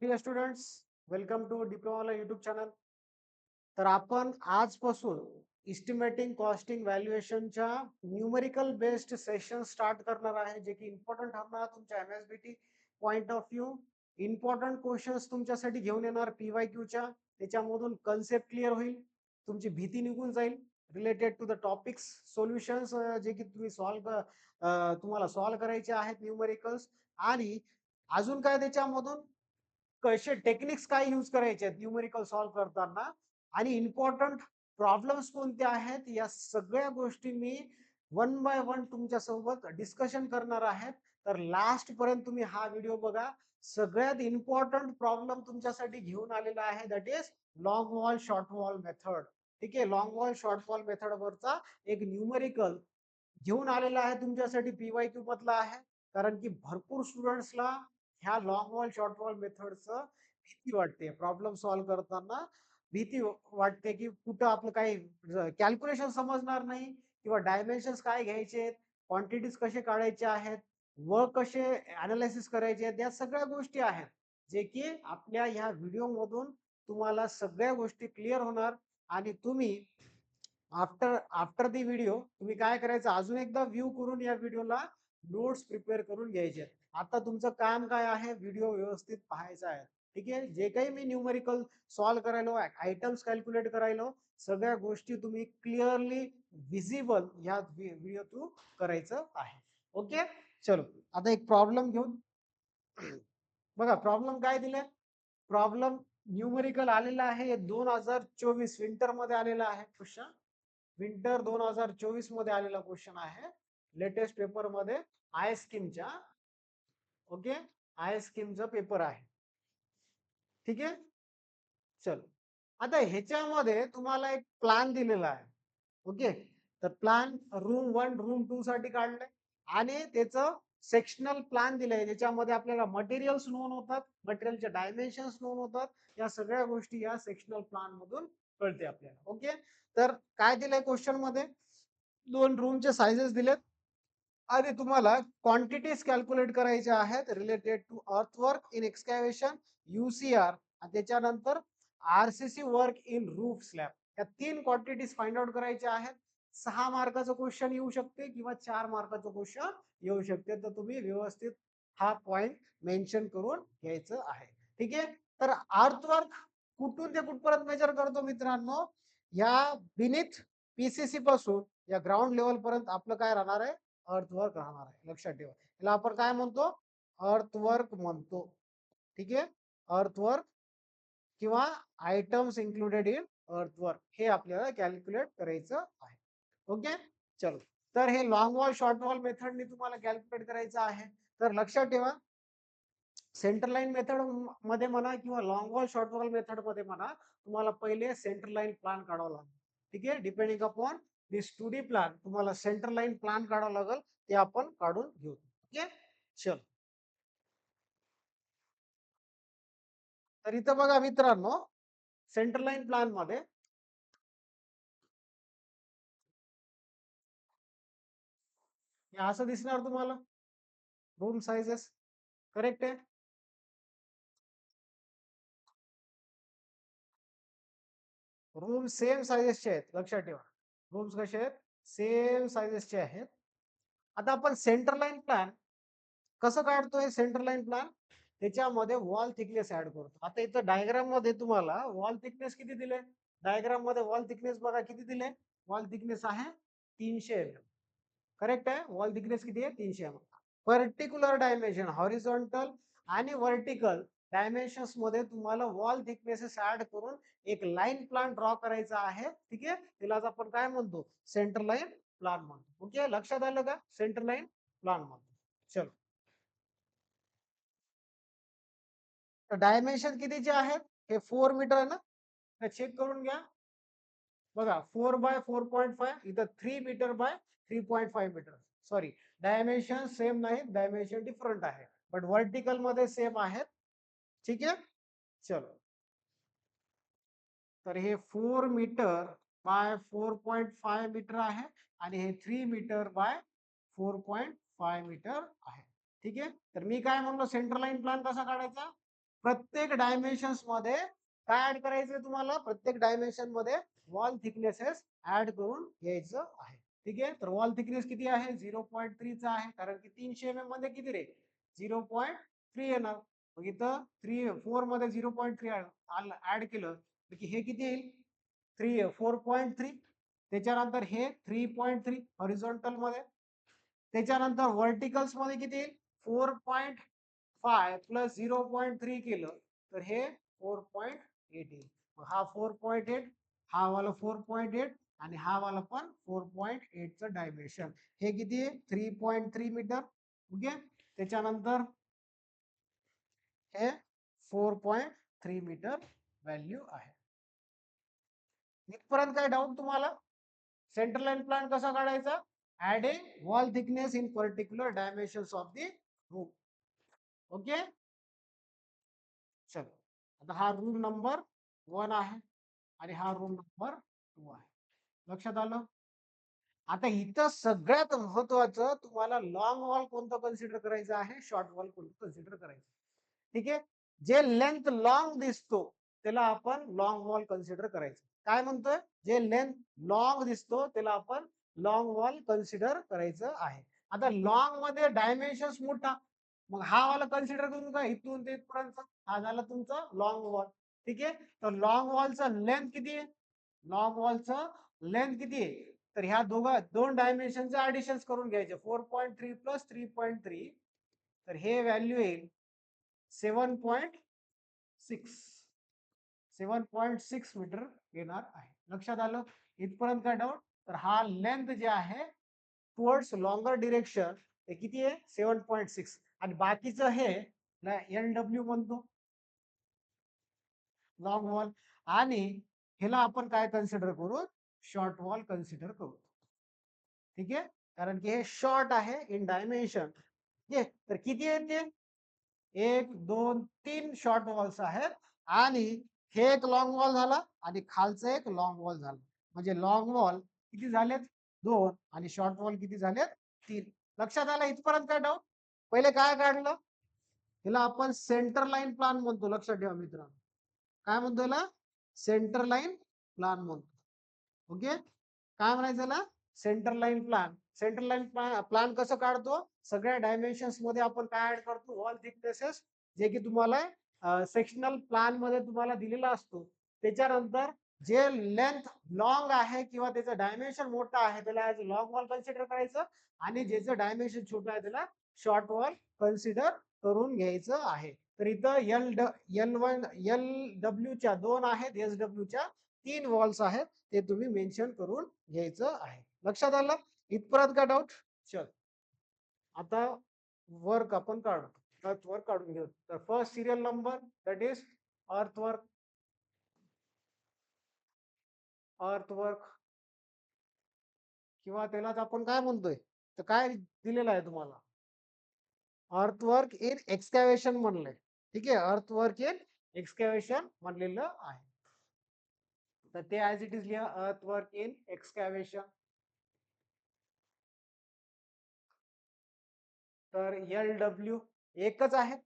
Dear students, welcome to diploma YouTube channel. तर आपण आजपासून इस्टिमेटिंग कॉस्टिंग व्हॅल्युएशनच्या न्यूमेरिकल बेस्ड सेशन स्टार्ट करणार आहे, जे की इम्पॉर्टंट ठरणार तुमच्या MSBT point of view. Important questions तुमच्यासाठी घेऊन येणार PYQच्या. त्याच्यामधून कन्सेप्ट क्लिअर होईल, तुमची भीती निघून जाईल related to the topics. Solutions जे की तुम्हाला सॉल्व्ह करायचे आहेत न्यूमेरिकल्स. आणि अजून काय त्याच्यामधून कसे टेक्निक्स काय यूज करायचे आहेत न्यूमेरिकल सॉल्व्ह करताना, आणि इम्पॉर्टंट प्रॉब्लेम्स कोणते आहेत, या सगळ्या गोष्टी मी वन बाय वन तुमच्या सोबत डिस्कशन करणार आहे. तर लास्ट पर्यंत तुम्ही हा व्हिडिओ बघा. सगळ्यात इम्पॉर्टंट प्रॉब्लेम तुमच्यासाठी घेऊन आलेला आहे, that is long wall short wall method. ठीक आहे, long wall short wall method वरचा एक न्यूमेरिकल घेऊन आलेला आहे तुमच्यासाठी, PYQ मधला आहे. कारण की भरपूर स्टुडंट्सला ह्या लॉंग वॉल शॉर्ट वॉल मेथडचं भीती वाटते, प्रॉब्लेम सॉल्व्ह करताना भीती वाटते की कुठं आपलं काही कॅल्क्युलेशन समजणार नाही, किंवा डायमेन्शन्स काय घ्यायचे, क्वांटिटीज कसे काढायचे आहेत, वर्क कसे अनालिसिस करायचे आहेत, या सगळ्या गोष्टी आहेत जे की आपल्या ह्या व्हिडिओ मधून तुम्हाला सगळ्या गोष्टी क्लिअर होणार. आणि तुम्ही आफ्टर आफ्टर दी व्हिडिओ तुम्ही काय करायचं, अजून एकदा व्ह्यू करून या व्हिडिओला नोट्स प्रिपेअर करून घ्यायचे. आता तुमचं काम काय आहे, व्हिडिओ व्यवस्थित पाहायचा आहे. ठीक आहे, जे काही मी न्यूमेरिकल सॉल्व्ह करायलो, आयटम्स कॅल्क्युलेट करायलो, सगळ्या गोष्टी तुम्ही क्लिअरली विजिबल या व्हिडिओ थ्रू करायचं आहे. ओके, चलो आता एक प्रॉब्लेम घेऊन बघा. प्रॉब्लेम काय दिलाय, प्रॉब्लेम न्यूमेरिकल आलेला आहे 2024 विंटर मध्ये आलेला आहे क्वेश्चन. विंटर 2024 मध्ये आलेला क्वेश्चन आहे, लेटेस्ट पेपर मध्ये, आय स्कीमच्या. ओके, आय स्कीमचा पेपर आहे. ठीक आहे, चल आता ह्याच्यामध्ये तुम्हाला एक प्लॅन दिलेला आहे. ओके, तर प्लॅन रूम 1 रूम 2 साठी काढलंय, आणि त्याचं सेक्शनल प्लॅन दिलंय, ज्याच्यामध्ये आपल्याला मटेरियल्स नोन होतात, मटेरियलचे डायमेन्शन्स नोन होतात. या सगळ्या गोष्टी या सेक्शनल प्लॅन मधून कळते आपल्याला. ओके, तर काय दिलंय क्वेश्चन मध्ये, दोन रूमचे साइजेस दिलेत, आणि तुम्हाला क्वांटिटीज कॅल्क्युलेट करायच्या आहेत related to earthwork in excavation, UCR, आणि त्याच्यानंतर RCC work in roof slab. या तीन क्वांटिटीज फाइंड आउट करायच्या आहेत. 6 मार्काचं क्वेश्चन येऊ शकते किंवा 4 मार्काचं क्वेश्चन येऊ शकते. तर तुम्ही व्यवस्थित हा पॉइंट मेन्शन करून घ्यायचं आहे. ठीक आहे, तर अर्थवर्क कुठून ते कुठपर्यंत मेजर करतो मित्रांनो, या बिनिथ PCC पासून या ग्राउंड लेवल पर्यंत आपलं काय राहणार आहे, अर्थवर्क राहणार आहे. लक्षात ठेवा, याला आपण काय म्हणतो, अर्थवर्क म्हणतो. ठीक आहे, अर्थवर्क किंवा आयटम्स इन्क्लुडेड इन अर्थवर्क, हे आपल्याला कॅल्क्युलेट करायचं आहे. ओके, चलो, तर हे लॉंग वॉल शॉर्ट वॉल मेथडने तुम्हाला कॅल्क्युलेट करायचं आहे. तर लक्षात ठेवा, सेंटर लाईन मेथड मध्ये म्हणा किंवा long wall short wall method मध्ये म्हणा, तुम्हाला पहिले सेंटर लाईन प्लॅन काढावा लागेल. ठीक आहे, डिपेंडिंग अपॉन दिस 2D प्लॅन तुम्हाला सेंटर लाईन प्लॅन काढावं लागेल, ते आपण काढून घेऊ. ओके, चल, तर इथं बघा मित्रांनो, सेंटर लाईन प्लॅन मध्ये हे असं दिसणार तुम्हाला, रूम साइजेस. करेक्ट आहे, रूम सेम साइजेसचे आहेत. लक्षात ठेवा, रूम्स कसे आहेत, सेम साइजेसचे आहेत. आता आपण सेंटर लाईन प्लॅन कसं काढतोय, सेंटर लाईन प्लॅन त्याच्यामध्ये वॉल थिकनेस ऍड करतो. आता इथं डायग्राम मध्ये तुम्हाला वॉल थिकनेस किती दिले, डायग्राम मध्ये वॉल थिकनेस बघा किती दिले, वॉल थिकनेस आहे 300 mm. करेक्ट आहे, वॉल थिकनेस किती आहे, 300 mm. पर्टिक्युलर डायमेन्शन हॉरिझॉन्टल आणि व्हर्टिकल डायमेन्शन्स मध्ये तुम्हाला वॉल थिकनेसेस ऍड करून एक लाईन प्लॅन ड्रॉ करायचा आहे. ठीक आहे, तिलाच आपण काय म्हणतो, सेंटर लाईन प्लॅन म्हणतो. ओके, लक्षात आलं का, सेंटर लाईन प्लॅन म्हणतो. चलो, तर डायमेन्शन कितीचे आहेत, हे 4 मीटर आहे ना, चेक करून घ्या. बघा, 4 बाय 4.5, इथं 3 metre by 3.5 metre. Sorry, dimension same नाही, डायमेन्शन डिफरंट आहे, बट वर्टिकल मध्ये सेम आहेत. ठीक आहे, चलो, तर हे 4 मीटर बाय 4.5 मीटर आहे, आणि हे 3 मीटर बाय 4.5 मीटर आहे. ठीक आहे, तर मी काय म्हणलो, सेंटर लाईन प्लॅन कसा काढायचा, प्रत्येक डायमेन्शन्स मध्ये काय ऍड करायचंय तुम्हाला, प्रत्येक डायमेन्शन मध्ये वॉल थिकनेसेस ऍड करून घ्यायचं आहे. ठीक आहे, तर वॉल थिकनेस किती आहे, 0.3 चा आहे, कारण की 300 mm मध्ये किती रे, 0.3 येणार. मग इथं 4 मध्ये 0.3 ऍड केलं तर की हे किती येईल, 4.3. त्याच्यानंतर हे 3.3 हॉरिझॉन्टल मध्ये. त्याच्यानंतर व्हर्टिकल्स मध्ये किती येईल, 4.5 प्लस 0.3 केलं तर हे 4.8 येईल. हा 4.8, हा वाला 4.8 आणि हा वाला पण 4.8 चं डायमेन्शन. हे किती आहे, 3.3 मीटर. ओके, त्याच्यानंतर हे 4.3 मीटर व्हॅल्यू आहे. इथपर्यंत काय डाऊट तुम्हाला, सेंटर लाईन प्लान कसा काढायचा, adding wall thickness in particular dimensions of the room. Okay, चलो आता हा रूम नंबर 1 आहे आणि हा रूम नंबर 2 आहे. लक्षात आलं. आता इथं सगळ्यात महत्वाचं तुम्हाला लॉंग वॉल कोणतं कन्सिडर करायचं आहे, शॉर्ट वॉल कोणतं कन्सिडर करायचं. ठीक आहे, जे लेंथ लॉंग दिसतो त्याला आपण लॉंग वॉल कन्सिडर करायचं. काय म्हणतोय, जे लेंथ लॉंग दिसतो त्याला आपण लॉंग वॉल कन्सिडर करायचं आहे. आता लॉंग मध्ये डायमेन्शन्स मोठा, मग हा वाला कन्सिडर करून का, इथून ते इथपर्यंत हा झाला तुमचा लॉंग वॉल. ठीक आहे, तर लॉंग वॉलचा लेंथ किती आहे, लॉंग वॉलचं लेंथ किती आहे, तर ह्या दोन डायमेन्शनचं ऍडिशन करून घ्यायचे, 4.3 प्लस 3.3, तर हे व्हॅल्यू येईल 7.6 मीटर येणार आहे. लक्षात आलं. इथपर्यंत काय डाऊट, तर हा लेंथ जे आहे टुवर्ड्स लॉंगर डिरेक्शन ते किती आहे, 7.6, आणि बाकीचं हे LW म्हणतो, लॉंग वॉल. आणि ह्याला आपण काय कन्सिडर करू, शॉर्ट वॉल कन्सिडर करू. ठीक आहे, कारण की हे शॉर्ट आहे इन डायमेन्शन. तर किती येते, 1 2 3 शॉर्ट वॉल्स आहेत, आणि हे एक लॉंग वॉल झाला आणि खालचं एक लॉंग वॉल झालं. म्हणजे लॉंग वॉल किती झालेत, 2, आणि शॉर्ट वॉल किती झालेत, 3. लक्षात आलं. इथपर्यंत काय डाऊट, पहिले काय काढलं, हिला आपण सेंटर लाईन प्लान म्हणतो. लक्षात ठेवा मित्रांनो, काय म्हणतो याला, सेंटर लाईन प्लान म्हणतो. ओके, काय म्हणायचं ना, centre line plan. Centre line plan कसं काढतो, सगळ्या डायमेन्शन्स मध्ये आपण काय ऍड करतो, वॉल थिकनेसेस, जे की तुम्हाला सेक्शनल प्लान मध्ये तुम्हाला दिलेला असतो. त्याच्यानंतर जे लेंथ लॉंग आहे किंवा त्याचं डायमेन्शन मोठं आहे त्याला ऍज लॉंग वॉल कन्सिडर करायचं, आणि ज्याचं डायमेन्शन छोटं आहे त्याला शॉर्ट वॉल कन्सिडर करून घ्यायचं आहे. तर इथं LW च्या 2 आहेत, SW च्या 3 वॉल्स आहेत, ते तुम्ही मेन्शन करून घ्यायचं आहे. लक्षात आलं. इथपर्यंत का डाऊट. चल आता वर्क आपण काढू, अर्थ वर्क काढून घेऊ. तर first serial number that is earth work. अर्थ वर्क किंवा त्यालाच आपण काय म्हणतोय, तर काय दिलेलं आहे तुम्हाला, अर्थवर्क इन एक्सकॅव्हेशन म्हणलंय. ठीक आहे, अर्थवर्क इन एक्सकॅव्हेशन म्हणलेलं आहे. तर ते ऍज इट इज लिहा, अर्थवर्क इन एक्सकॅव्हेशन. तर LW एकच आहे,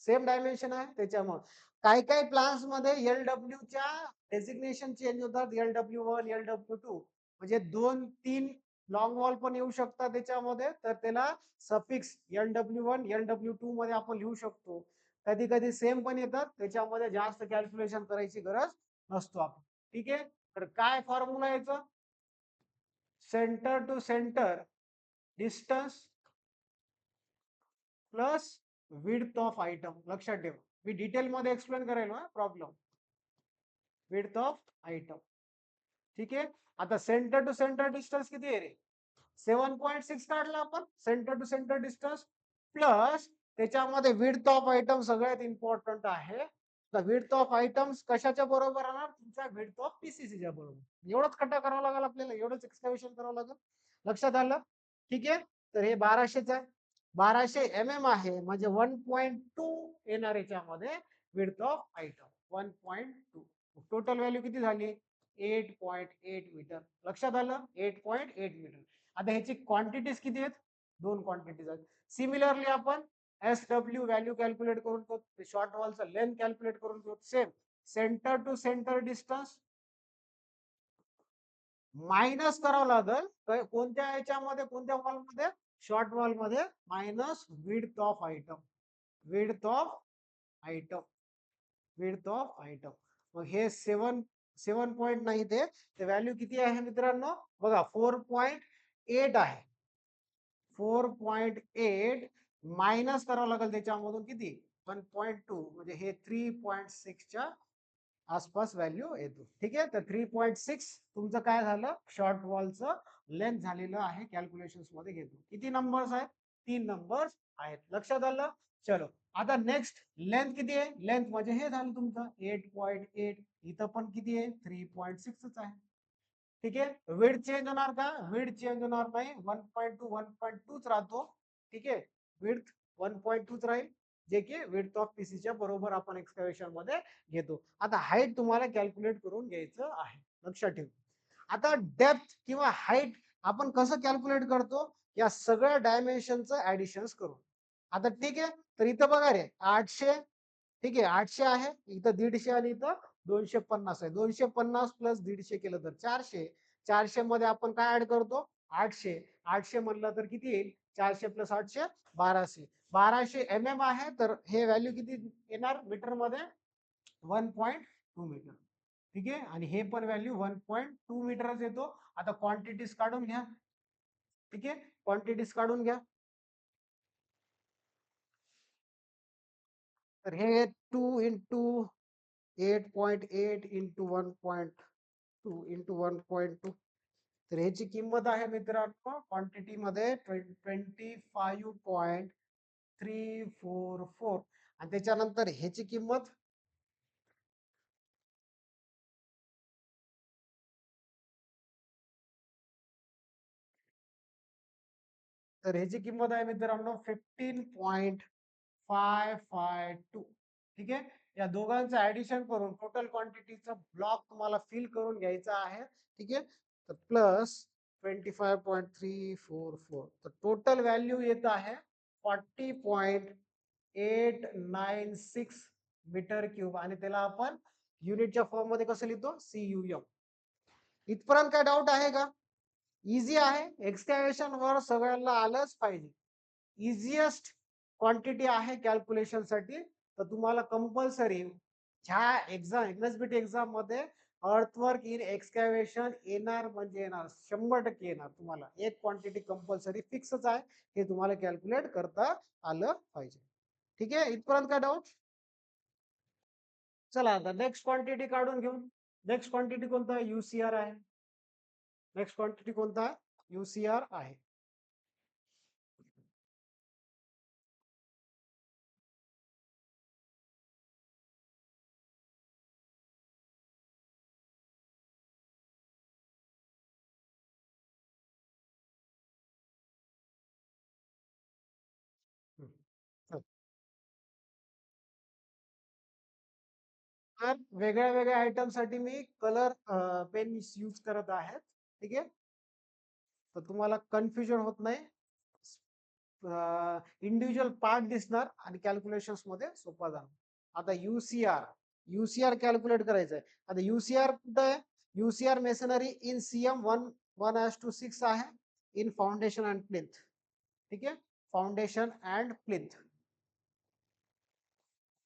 सेम डायमेन्शन आहे, त्याच्यामुळे काही काही प्लान्स मध्ये LW च्या डेसिग्नेशन चेंज होतात, LW1 LW2, म्हणजे 2 3 लॉंग वॉल पण येऊ शकतात त्याच्यामध्ये, तर त्याला सफिक्स LW1 LW2 मध्ये आपण लिहू शकतो. कधी कधी सेम पण येतात, त्याच्यामध्ये जास्त कॅल्क्युलेशन करायची गरज नसतो आपण. ठीक आहे, तर काय फॉर्म्युला यायचं, centre to centre distance plus width of item. लक्षात ठेवा, मी डिटेल मध्ये एक्सप्लेन करेल ना प्रॉब्लेम. Width of item. ठीक आहे, आता सेंटर टू सेंटर डिस्टन्स किती आहे रे, 7.6 काढला आपण centre to centre distance, plus त्याच्यामध्ये विड्थ ऑफ आयटम सगळ्यात इम्पॉर्टंट आहे. विड्थ ऑफ आयटम्स कशाच्या बरोबर राहणार, तुमच्या विड्थ ऑफ PCCच्या बरोबर. एवढंच कटा करावं लागेल आपल्याला, एवढंच एक्सकॅव्हेशन करावं लागेल. लक्षात आलं. ठीक आहे, तर हे 1200च आहे, 1200 mm आहे, म्हणजे 1.2 येणार याच्यामध्ये width of item, 1.2. Total value किती झाली, 8.8 मीटर. लक्षात आलं, 8.8 मीटर. आता ह्याची क्वांटिटीज किती आहेत, 2 क्वांटिटीज आहेत. सिमिलरली आपण एस डब्ल्यू व्हॅल्यू कॅल्क्युलेट करून ठेवतो, शॉर्ट वॉलचं लेंथ कॅल्क्युलेट करून ठेवतो. Same centre to centre distance minus करावं लागेल. कोणत्या याच्यामध्ये, कोणत्या वॉलमध्ये, शॉर्ट वॉलमध्ये minus width of item, width of item, width of item. मग हे 7 पॉईंट नाही, ते व्हॅल्यू किती आहे मित्रांनो बघा 4.8 आहे. 4.8 मायनस करावं लागेल त्याच्यामधून किती 1.2 म्हणजे हे 3.6च्या आसपास व्हॅल्यू येतो. ठीक आहे, तर 3.6 तुमचं काय झालं, शॉर्ट वॉलचं लेंथ झालेलं आहे. कॅल्क्युलेशन मध्ये घेतो. किती नंबर्स आहेत, 3 नंबर्स आहेत. लक्षात आलं. चलो आता नेक्स्ट लेंथ किती आहे, लेंथ म्हणजे हे झालं तुमचं 8.8. इथं पण किती आहे 3.6 आहे. ठीक आहे, वेट चेंज होणार का, वेट चेंज होणार नाही. 1.2 1.2 राहतो. ठीक आहे, विड्थ 1.2 राहील, जे की विड्थ ऑफ पीसीच्या बरोबर आपण एक्सकॅव्हेशन मध्ये घेतो. आता हाईट तुम्हाला कॅल्क्युलेट करून घ्यायचं आहे, लक्षात ठेव. आता डेप्थ किंवा हाईट आपण कसं कॅल्क्युलेट करतो, या सगळ्या डायमेन्शनचं ऍडिशन करून. आता ठीक आहे, तर इथं बघा रे 800, ठीक आहे 800 आहे, इथं 150 आणि इथं 250 आहे. 250 प्लस 150 केलं तर 400. 400 मध्ये आपण काय ऍड करतो 800. 800 म्हणलं तर किती येईल, 400 प्लस 800 1200. 1200 mm आहे, तर हे व्हॅल्यू किती येणार मीटर मध्ये 1.2 मीटर. ठीक आहे, आणि हे पण व्हॅल्यू 1.2 मीटरच येतो. आता क्वांटिटीज काढून घ्या. ठीक आहे, क्वांटिटीज काढून घ्या. तर हे 2 इंटू 8.8 इंटू 1.2 इंटू 1.2, तर ह्याची किंमत आहे मित्रांनो क्वांटिटी मध्ये 25.344. आणि त्याच्यानंतर ह्याची किंमत तर ह्याची किंमत आहे मित्रांनो 15.552. ठीक आहे, या दोघांचं ऍडिशन करून टोटल क्वांटिटीचा ब्लॉक तुम्हाला फिल करून घ्यायचा आहे. ठीक आहे, तर प्लस 25.344, तर टोटल व्हॅल्यू येत आहे 40.896 मीटर क्यूब. आणि त्याला आपण युनिटच्या फॉर्म मध्ये कसं लिहितो, CUM. इथपर्यंत काय डाऊट आहे का, इझी आहे. एक्सकॅव्हेशन वर सगळ्यांना आलंच पाहिजे. इझिएस्ट क्वांटिटी आहे कॅल्क्युलेशन साठी. तर तुम्हाला कंपल्सरी ह्या एक्झाम एनएसबीटी एक्झाम मध्ये अर्थवर्क इन एक्सकॅव्हेशन येणार म्हणजे येणार, 100% येणार. तुम्हाला एक क्वांटिटी कंपल्सरी फिक्सच आहे, हे तुम्हाला कॅल्क्युलेट करता आलं पाहिजे. ठीक आहे, इथपर्यंत काय डाऊट. चला आता नेक्स्ट क्वांटिटी काढून घेऊ. नेक्स्ट क्वांटिटी कोणता आहे, UCR आहे. नेक्स्ट क्वांटिटी कोणता आहे, UCR आहे. तर वेगळ्या वेगळ्या आयटम साठी मी कलर पेन यूज करत आहेत. ठीक आहे, तर तुम्हाला कन्फ्युजन होत नाही. इंडिव्हिज्युअल पार्ट दिसणार आणि कॅल्क्युलेशन मध्ये सोपा जाणार. आता युसीआर कॅल्क्युलेट करायचं आहे. आता युसीआर कुठं आहे, युसीआर मेसनरी इन CM 1:6 आहे, इन फाउंडेशन अँड प्लिंथ. ठीक आहे, foundation and plinth,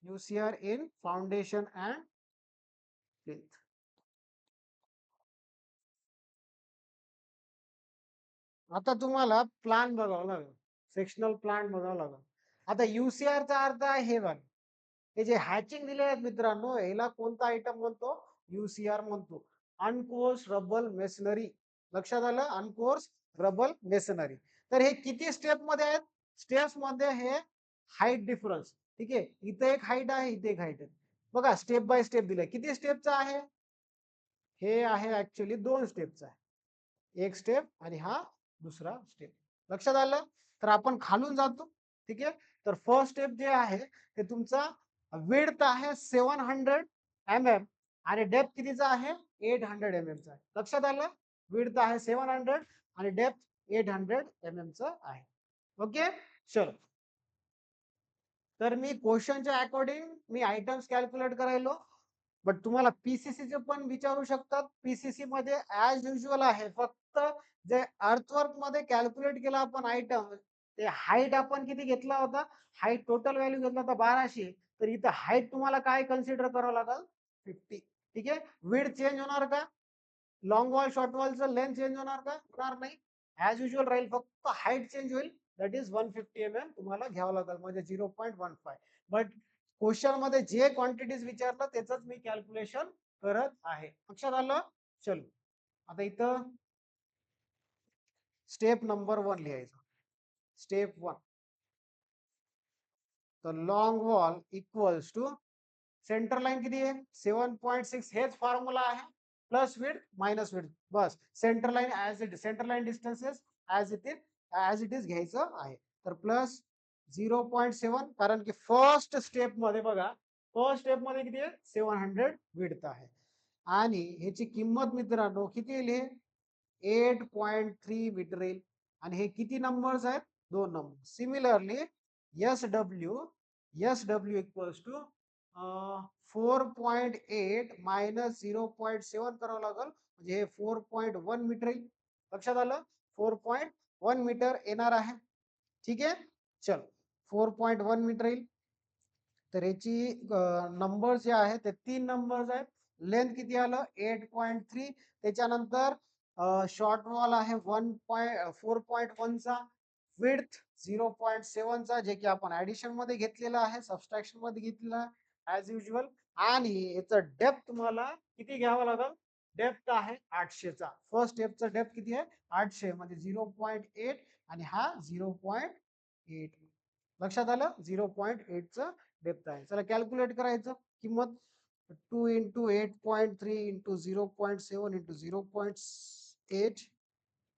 UCR in foundation and plinth. आता तुम्हाला प्लान बघावं लागेल, सेक्शनल प्लान बघावं लागेल. आता UCR चा अर्थ आहे हे बघ, हे जे हॅचिंग दिले आहेत मित्रांनो, याला कोणता आयटम म्हणतो, UCR म्हणतो, अनकोर्स रबल मेसनरी. लक्षात आलं, अनकोर्स रबल मेसनरी. तर हे किती स्टेप मध्ये आहेत, स्टेप्स मध्ये हे हाईट डिफरन्स. ठीक आहे, इथे एक हाईट आहे, इथे एक हाईट आहे. बघा स्टेप बाय स्टेप दिलंय, किती स्टेपचा आहे, हे आहे ऍक्च्युअली 2 स्टेपचा आहे. एक स्टेप आणि हा दुसरा स्टेप. लक्षात आलं. तर आपण खालून जातो. ठीक आहे, तर फर्स्ट स्टेप जे आहे ते तुमचा विड्थ आहे 700 mm आणि डेप्थ कितीचा आहे 800 mm चा आहे. लक्षात आलं, विड्थ आहे 700 आणि डेप्थ 800 mm चा आहे. ओके, चलो तर मी क्वेश्चनच्या अकॉर्डिंग मी आयटम्स कॅल्क्युलेट करायलो. बट तुम्हाला पीसीसीचे पण विचारू शकतात. पीसीसी मध्ये ऍज युजल आहे, फक्त जे अर्थवर्क मध्ये कॅल्क्युलेट केला आपण आयटम, ते हाईट आपण किती घेतला होता, हाईट टोटल व्हॅल्यू घेतला होता 1200. तर इथं हाईट तुम्हाला काय कन्सिडर करावं लागेल, 50. ठीक आहे. विड्थ चेंज होणार का, लॉंग वॉल शॉर्ट वॉलचं लेंथ चेंज होणार का, होणार नाही. ऍज युजल राहील, फक्त हाईट चेंज होईल. दॅट इज 150 mm तुम्हाला घ्यावं लागेल, म्हणजे 0.15. बट क्वेश्चन मध्ये जे क्वांटिटीज विचारलं त्याच मी कॅल्क्युलेशन करत आहे. लक्षात आलं. चलो आता इथं स्टेप नंबर 1 लिहायचं. स्टेप 1, तर long wall equals to centre line किती आहे, 7.6. हेच फॉर्म्युला आहे, प्लस विड्थ मायनस विड्थ. बस centre line as it, centre line distances as it is घ्यायचं आहे. तर प्लस 0.7, कारण की फर्स्ट स्टेप मध्ये बघा, फर्स्ट स्टेप मध्ये किती आहे, 700 विड्थ आहे. आणि ह्याची किंमत मित्रांनो किती येईल, हे 8.3 मीटर येईल. आणि हे किती नंबर्स आहेत, 2 number. Similarly S W equals to 4.8 minus 0.7 करावं लागेल, म्हणजे हे 4.1 मीटर येईल. लक्षात आलं. 4.1 मीटर येणार आहे. ठीक आहे. चल 4.1 मीटर येईल. तर याची नंबर जे आहे ते 3 नंबर्स आहेत. लेंथ किती आलं, 8.3. त्याच्यानंतर शॉर्ट वॉल आहे 4.1 चा, विड्थ 0.7 चा, जे की आपण ऍडिशन मध्ये घेतलेलं आहे, सबस्ट्रॅक्शन मध्ये घेतलेलं आहे ऍज युजल. आणि याचा डेप्थ तुम्हाला किती घ्यावा लागेल, डेप्थ आहे 800 चा. फर्स्ट स्टेपचा डेप्थ किती आहे, 800, म्हणजे 0.8 आणि हा 0.8. लक्षात आलं. 0.8 च डेप्थ आहे. चला कॅल्क्युलेट करायचं. किंमत 2 इंटू 8.3 इंटू 0.7 इंटू 0.8.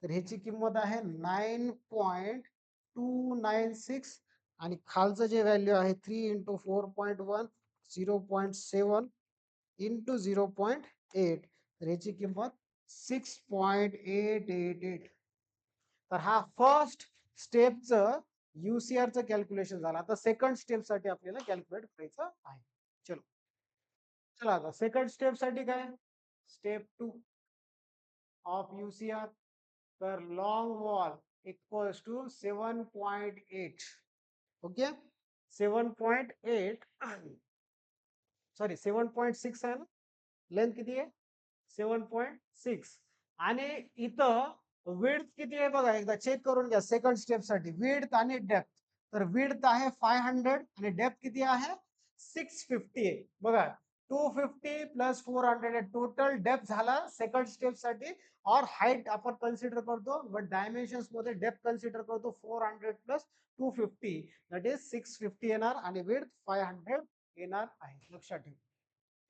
तर ह्याची किंमत आहे 9.296. आणि खालचं जे व्हॅल्यू आहे 3 इंटू 4.1 0.7 इंटू 0.8. तर ह्याची किंमत 6.888. तर हा फर्स्ट स्टेपचं युसीआरचं कॅल्क्युलेशन झालं. आता सेकंड स्टेप साठी आपल्याला कॅल्क्युलेट करायचं आहे. चलो चला आता सेकंड स्टेप साठी काय, स्टेप 2 ऑफ युसीआर. तर long wall equals to 7.8. Okay. 7.8, sorry 7.6 आहे ना, लेंथ किती आहे, 7.6. आणि इथं विड्थ किती आहे बघा, एकदा चेक करून घ्या. सेकंड स्टेप साठी विड्थ आणि डेप्थ. तर विड्थ आहे 500 आणि डेप्थ किती आहे, 650 आहे. बघा 250 प्लस 400 टोटल डेप्थ झाला सेकंड स्टेप साठी. और हाईट आपण कन्सिडर करतो, बट डायमेन्शन्स मध्ये डेप्थ कन्सिडर करतो. 400 प्लस 250 दॅट इज 650 येणार, आणि विड्थ 500 येणार आहे. लक्षात ठेवा.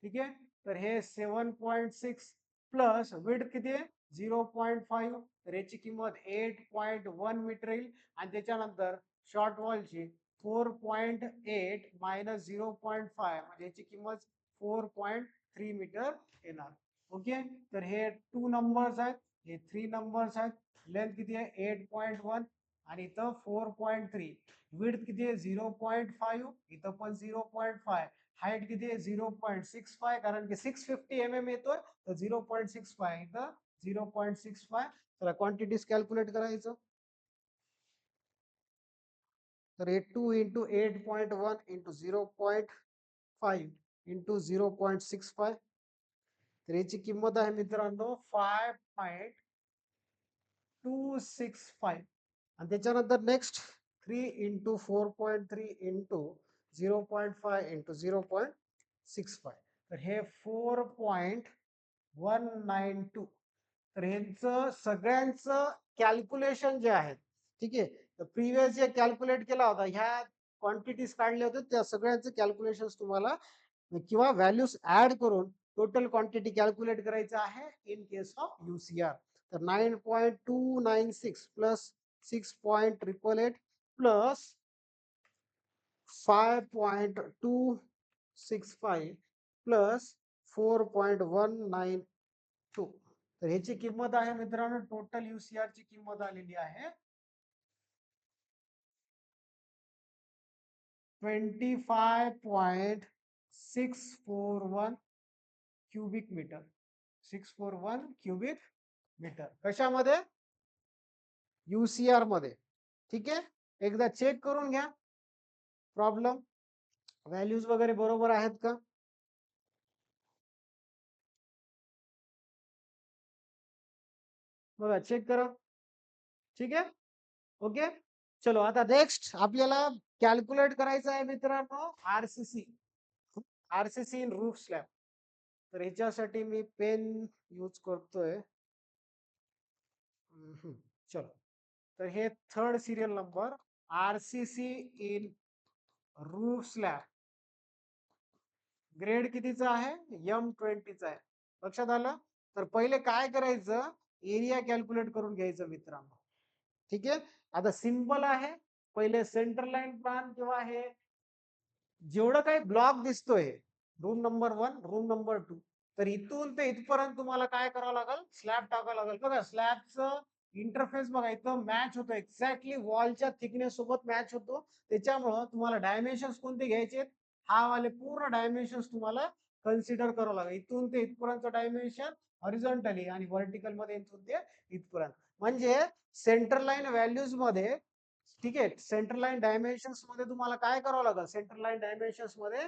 ठीक आहे. तर हे 7.6 प्लस विड्थ किती आहे, 0.5. तर याची किंमत 8.1 मीटर येईल. आणि त्याच्यानंतर शॉर्ट वॉलची 4.8 मायनस 0.5, म्हणजे याची किंमत 4.3 मीटर येणार. ओके. तर हे 2 नंबर्स आहेत, हे 3 नंबर्स आहेत. लेंथ किती आहे, 8.1 आणि इथं 4.3. विड्थ किती आहे, 0.5, इथं पण 0.5. हाईट किती आहे, 0.65, कारण की 650 mm येतोय, तर 0.65 इथं 0.65. चला क्वांटिटीज कॅल्क्युलेट करायचं. तर 2 इंटू 8.1 इंटू 0.5 इंटू 0.65. तर याची किंमत आहे मित्रांनो 5.265. आणि त्याच्यानंतर नेक्स्ट 3 इंटू 4.3 इंटू 0.5 इंटू 0.65. तर हे 4.192. तर ह्यांचं सगळ्यांचं कॅल्क्युलेशन जे आहेत, ठीक आहे, तर प्रिव्हियस जे कॅल्क्युलेट केला होता, ह्या क्वांटिटीज काढले होते, त्या सगळ्यांचं कॅल्क्युलेशन तुम्हाला किंवा व्हॅल्यूज ऍड करून टोटल क्वांटिटी कॅल्क्युलेट करायचं आहे इन केस ऑफ युसीआर. तर 9.296 प्लस 6.888 प्लस 5.265 प्लस 4.192. तर ह्याची किंमत आहे मित्रांनो, टोटल युसीआर ची किंमत आलेली आहे 25.641 क्युबिक मीटर. 641 क्युबिक मीटर कशामध्ये? UCR मध्ये. ठीक आहे, एकदा चेक करून घ्या प्रॉब्लेम, व्हॅल्यूज वगैरे बरोबर आहेत का? बघा, चेक करा. ठीक आहे, ओके. चलो, आता नेक्स्ट आपल्याला कॅल्क्युलेट करायचं आहे मित्रांनो RCC. RCC in roof slab. तर ह्याच्यासाठी मी पेन यूज करतोय. चलो, तर हे third serial number RCC in roof slab. Grade कितीचा आहे? M20चा आहे. लक्षात आलं? तर पहिले काय करायचं, एरिया कॅल्क्युलेट करून घ्यायचं मित्रांनो. ठीक आहे, आता सिंपल आहे. पहिले सेंटर लाईन प्लान किंवा हे जेवढं काही ब्लॉक दिसतोय, रूम नंबर 1, रूम नंबर 2, तर इथून ते इथपर्यंत तुम्हाला काय करावं लागेल? स्लॅब टाकावं लागेल. बघा, स्लॅबचं इंटरफेस बघा इथं मॅच होतं, एक्झॅक्टली वॉलच्या थिकनेस सोबत मॅच होतो. त्याच्यामुळं तुम्हाला डायमेन्शन्स कोणते घ्यायचे? हा वाले पूर्ण डायमेन्शन्स तुम्हाला कन्सिडर करावं लागेल. इथून ते इथपर्यंत डायमेन्शन हॉरिझॉन्टली आणि व्हर्टिकल मध्ये इथून ते इथपर्यंत. म्हणजे सेंटर लाईन व्हॅल्यूज मध्ये, ठीक आहे, सेंटर लाईन डायमेन्शन्स मध्ये तुम्हाला काय करावं लागेल? सेंटर लाईन डायमेन्शन्स मध्ये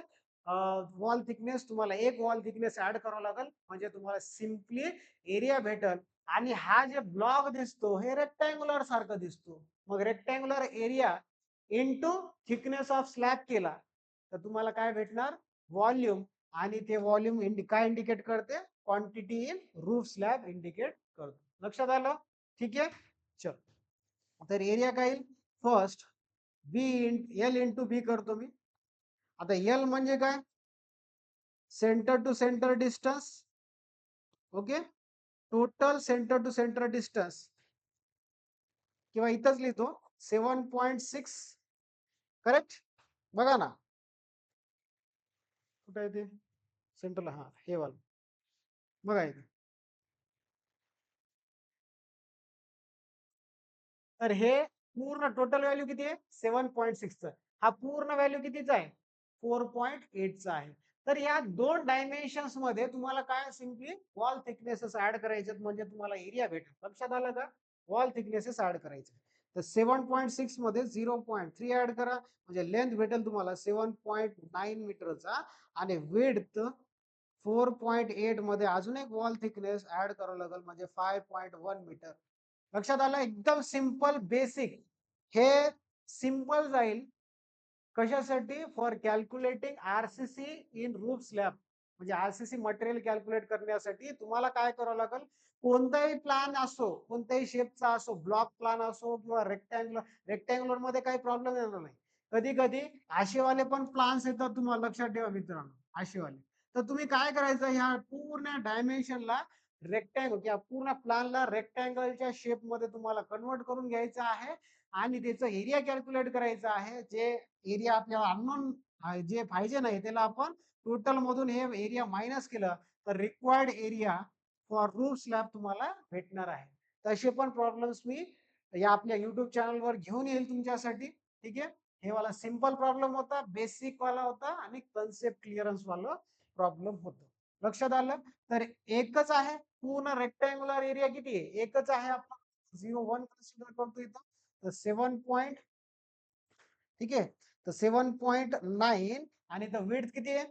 वॉल थिकनेस, तुम्हाला एक वॉल थिकनेस ऍड करावं लागेल, म्हणजे तुम्हाला सिम्पली एरिया भेटल. आणि हा जे ब्लॉक दिसतो हे रेक्टँग्युलर सारखं दिसतो. मग rectangular area into thickness of slab केला तर तुम्हाला काय भेटणार? व्हॉल्यूम. आणि ते व्हॉल्यूम काय इंडिकेट करते? Quantity in roof slab indicate करतो. लक्षात आलं? ठीक आहे, चल. तर एरिया काय येईल? फर्स्ट एल इंटू बी करतो मी. आता एल म्हणजे काय? Centre to centre distance. Okay, total centre to centre distance, किंवा इथंच लिहितो 7.6. करेक्ट? बघा ना, कुठे आहे ते सेंटरला? हा, हे वाला बघा इथे. तर हे पूर्ण टोटल व्हॅल्यू किती आहे? 7.6. हा पूर्ण व्हॅल्यू कितीचा आहे? 4.8चा आहे. तर या दोन डायमेन्शन्स मध्ये तुम्हाला काय सिम्पली वॉल थिकनेसेस ऍड करायचे, म्हणजे तुम्हाला एरिया भेटेल. लक्षात आलं का? वॉल थिकनेसेस ऍड करायचे. तर 7.6 मध्ये 0.3 ऍड करा, म्हणजे लेंथ भेटेल तुम्हाला 7.9 मीटरचा. आणि विड्थ 4.8 मध्ये अजून एक वॉल थिकनेस ऍड करावं लागेल, म्हणजे 5.1 मीटर. लक्षात आलं? एकदम सिंपल बेसिक. हे सिंपल जाईल कशासाठी? For calculating RCC in roof slab. म्हणजे आरसीसी मटेरियल कॅल्क्युलेट करण्यासाठी तुम्हाला काय करावं लागेल? कोणताही प्लान असो, कोणत्याही शेपचा असो, ब्लॉक प्लान असो किंवा रेक्टँग्युलर मध्ये काही प्रॉब्लेम येणार नाही. कधी कधी आशेवाले पण प्लान्स येतात, तुम्हाला लक्षात ठेवा मित्रांनो, आशेवाले. तर तुम्ही काय करायचं? ह्या पूर्ण डायमेन्शनला रेक्टँगल किंवा पूर्ण प्लानला रेक्टँगलच्या शेप मध्ये तुम्हाला कन्वर्ट करून घ्यायचं आहे. आणि त्याचा एरिया कॅल्क्युलेट करायचा आहे. जे एरिया आपल्याला अननोन जे पाहिजे नाही त्याला आपण टोटल मधून हे एरिया मायनस केलं तर required area for roof slab तुम्हाला भेटणार आहे. तसे पण प्रॉब्लेम्स मी या आपल्या युट्यूब चॅनलवर घेऊन येईल तुमच्यासाठी. ठीक आहे, हे वाला सिंपल प्रॉब्लेम होता, बेसिक वाला होता, आणि कन्सेप्ट क्लिअरन्स वाला प्रॉब्लेम होता. लक्षात आलं? तर एकच आहे पूर्ण रेक्टँग्युलर एरिया किती आहे? एकच आहे. आपण 0.1 कन्सिडर करतो इथं. तर 7. ठीक आहे, तर 7.9. आणि तर विड्थ किती आहे?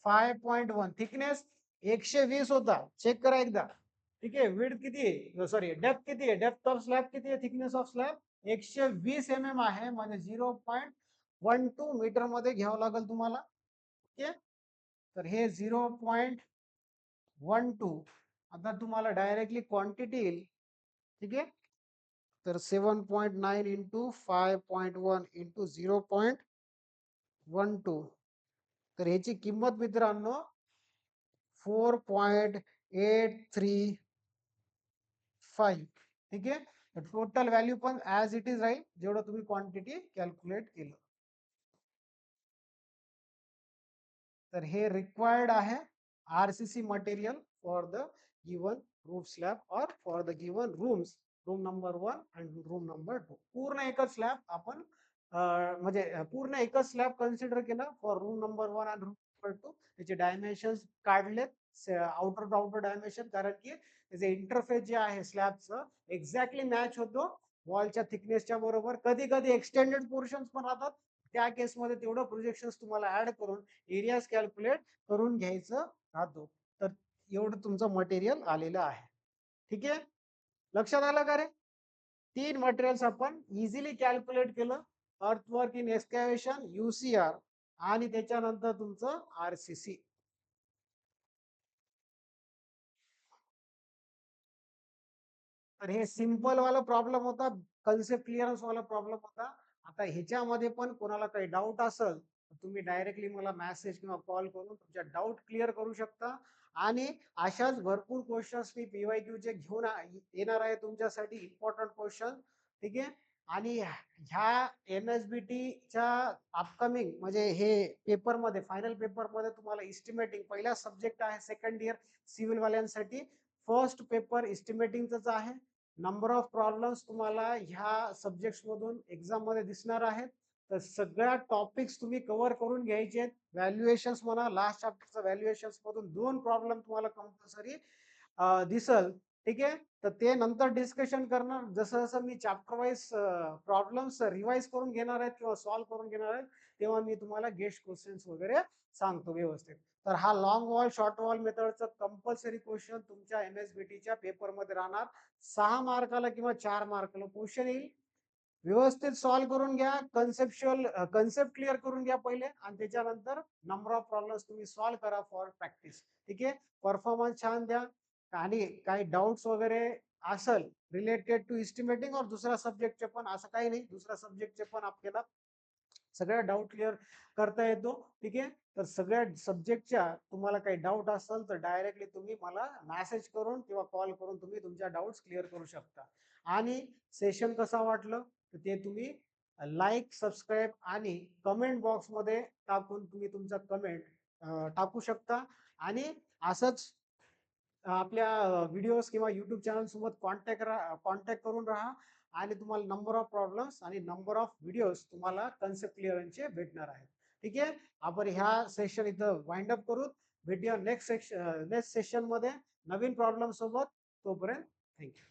5.1. थिकनेस 120 होता, चेक करा एकदा. ठीक आहे, विड्थ किती आहे? सॉरी, डेप्थ किती आहे? डेप्थ ऑफ स्लॅब किती आहे? थिकनेस ऑफ स्लॅब 120 आहे, म्हणजे 0.12 मीटर मध्ये घ्यावं लागेल तुम्हाला. ओके, तर हे 0.12 आता तुम्हाला डायरेक्टली क्वांटिटी येईल. ठीक आहे, तर 7.9 इंटू 5.1 इंटू 0.12, तर ह्याची किंमत मित्रांनो 4.835. ठीक आहे, टोटल व्हॅल्यू पण ऍज इट इज राहील जेवढं तुम्ही क्वांटिटी कॅल्क्युलेट केलं. तर हे रिक्वायर्ड आहे RCC material for the given roof slab और for the given rooms, room number 1 आणि रूम नंबर 2. पूर्ण एकच स्लॅब आपण म्हणजे पूर्ण एकच स्लॅब कन्सिडर केला फॉर रूम नंबर 1 आणि रूम नंबर 2. त्याचे डायमेन्शन्स काढलेत, आउटर डायमेन्शन, कारण की त्याचे इंटरफेस जे आहे स्लॅबचं एक्झॅक्टली मॅच होतो वॉलच्या थिकनेसच्या बरोबर. कधी कधी एक्सटेंडेड पोर्शन पण राहतात, त्या केसमध्ये तेवढं प्रोजेक्शन तुम्हाला ऍड करून एरियाज कॅल्क्युलेट करून घ्यायचं राहतो. तर एवढं तुमचं मटेरियल आलेलं आहे. ठीक आहे, लक्षात आलं का रे? 3 मटेरियल्स आपण इझिली कॅल्क्युलेट केलं. अर्थवर्क इन एक्सकॅव्हेशन, UCR आणि त्याच्यानंतर तुमचं RCC. तर हे सिंपल वाला प्रॉब्लेम होता, कन्सेप्ट क्लिअरन्स वाला प्रॉब्लेम होता. आता ह्याच्यामध्ये पण कोणाला काही डाऊट असेल तर तुम्ही डायरेक्टली मला मेसेज किंवा कॉल करून तुमच्या डाऊट क्लिअर करू शकता. आणि अशाच भरपूर क्वेश्चन्स मी PYQ चे घेऊन येणार आहे तुमच्यासाठी, इम्पॉर्टंट क्वेश्चन. ठीक आहे. आणि ह्या NSBT च्या अपकमिंग म्हणजे हे पेपरमध्ये, फायनल पेपरमध्ये तुम्हाला इस्टिमेटिंग पहिला सब्जेक्ट आहे सेकंड इयर सिव्हिल वाल्यांसाठी. फर्स्ट पेपर इस्टिमेटिंगच आहे. नंबर ऑफ प्रॉब्लेम्स तुम्हाला ह्या सब्जेक्ट मधून एक्झाम मध्ये दिसणार आहेत. तर सगळ्या टॉपिक्स तुम्ही कव्हर करून घ्यायचे आहेत. व्हॅल्युएशन्स म्हणा, लास्ट चॅप्टरचा व्हॅल्युएशन्स मधून 2 प्रॉब्लेम तुम्हाला कंपल्सरी दिसल. ठीक आहे. तर ते नंतर डिस्कशन करणार. जसं जसं मी चॅप्टर वाईज प्रॉब्लेम्स रिवाइज करून घेणार आहेत किंवा सॉल्व्ह करून घेणार आहेत, तेव्हा मी तुम्हाला गेस्ट क्वेश्चन्स वगैरे सांगतो व्यवस्थित. तर हा लॉंग वॉल शॉर्ट वॉल मेथडचा कंपल्सरी क्वेश्चन तुमच्या MSBTच्या पेपरमध्ये राहणार. 6 मार्काला किंवा 4 मार्काला क्वेश्चन येईल. व्यवस्थित सॉल्व्ह करून घ्या. कन्सेप्ट क्लिअर करून घ्या पहिले, आणि त्याच्यानंतर नंबर ऑफ प्रॉब्लेम्स तुम्ही सॉल्व्ह करा फॉर प्रॅक्टिस. ठीक आहे. परफॉर्मन्स छान द्या. आणि काही डाऊट्स वगैरे असेल रिलेटेड टू इस्टिमेटिंग और दुसऱ्या सब्जेक्टचे पण, असं काही नाही, दुसऱ्या सब्जेक्टचे पण आपल्याला सगळ्या डाऊट क्लिअर करता येतो. ठीक आहे. तर सगळ्या सब्जेक्टच्या तुम्हाला काही डाऊट असेल तर डायरेक्टली तुम्ही मला मेसेज करून किंवा कॉल करून तुम्ही तुमच्या डाऊट्स क्लिअर करू शकता. आणि सेशन कसा वाटलं तर ते तुम्ही लाईक, सबस्क्राईब आणि कमेंट बॉक्समध्ये टाकून तुम्ही तुमचा कमेंट टाकू शकता. आणि असंच आपल्या व्हिडिओज किंवा युट्यूब चॅनल सोबत कॉन्टॅक्ट करून राहा. आणि तुम्हाला नंबर ऑफ प्रॉब्लेम्स आणि नंबर ऑफ व्हिडिओज तुम्हाला कन्सेप्ट क्लिअरन्सचे भेटणार आहेत. ठीक आहे. आपण ह्या सेशन इथं वाइंड अप करू. भेटूया नेक्स्ट सेशन मध्ये नवीन प्रॉब्लेम सोबत. तोपर्यंत थँक्यू.